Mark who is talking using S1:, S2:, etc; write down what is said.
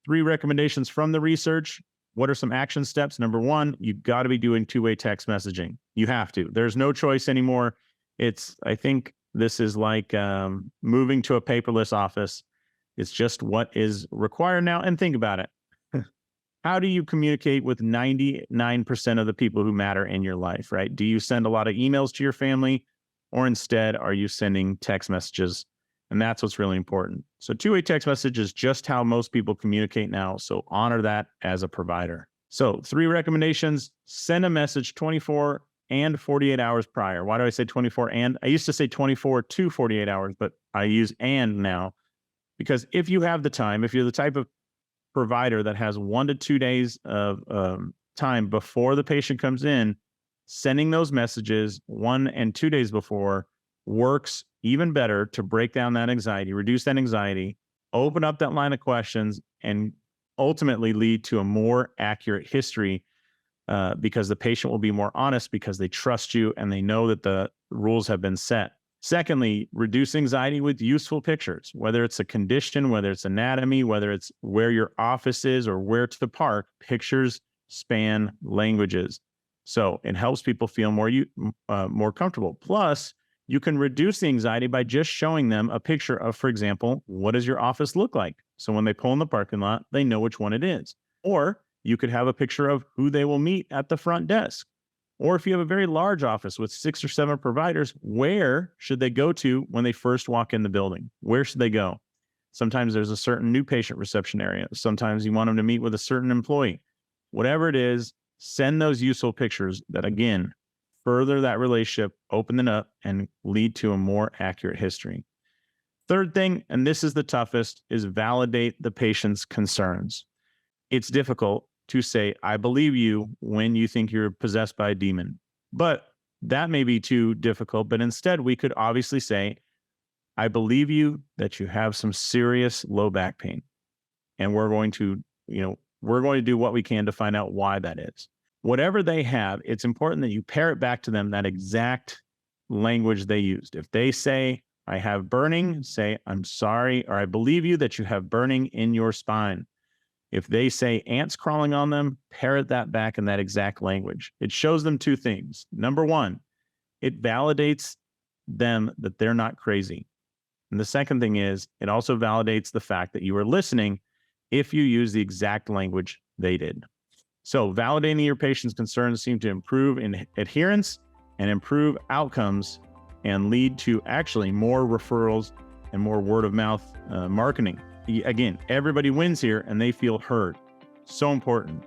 S1: 3 recommendations from the research. What are some action steps? Number 1, you've got to be doing two-way text messaging. You have to. There's no choice anymore. I think this is like moving to a paperless office. It's just what is required now. And think about it. How do you communicate with 99% of the people who matter in your life, right? Do you send a lot of emails to your family, or instead are you sending text messages? And that's what's really important. So two-way text message is just how most people communicate now. So honor that as a provider. So 3 recommendations: send a message 24 and 48 hours prior. Why do I say 24 and? I used to say 24 to 48 hours, but I use and now, because if you have the time, if you're the type of provider that has 1 to 2 days of time before the patient comes in, sending those messages 1 and 2 days before works even better to break down that anxiety, reduce that anxiety, open up that line of questions, and ultimately lead to a more accurate history, because the patient will be more honest because they trust you and they know that the rules have been set. Secondly, reduce anxiety with useful pictures, whether it's a condition, whether it's anatomy, whether it's where your office is or where to the park. Pictures span languages. So it helps people feel more comfortable. Plus, you can reduce the anxiety by just showing them a picture of, for example, what does your office look like? So when they pull in the parking lot, they know which one it is. Or you could have a picture of who they will meet at the front desk. Or if you have a very large office with 6 or 7 providers, where should they go to when they first walk in the building? Where should they go? Sometimes there's a certain new patient reception area. Sometimes you want them to meet with a certain employee. Whatever it is, send those useful pictures that, again, further that relationship, open it up, and lead to a more accurate history. Third thing, and this is the toughest, is validate the patient's concerns. It's difficult to say, I believe you, when you think you're possessed by a demon. But that may be too difficult. But instead, we could obviously say, I believe you that you have some serious low back pain. And we're going to do what we can to find out why that is. Whatever they have, it's important that you pair it back to them, that exact language they used. If they say, I have burning, say, I'm sorry, or I believe you that you have burning in your spine. If they say ants crawling on them, parrot that back in that exact language. It shows them 2 things. Number 1, it validates them that they're not crazy. And the second thing is, it also validates the fact that you are listening if you use the exact language they did. So validating your patient's concerns seem to improve in adherence and improve outcomes and lead to actually more referrals and more word of mouth marketing. Again, everybody wins here and they feel heard. So important.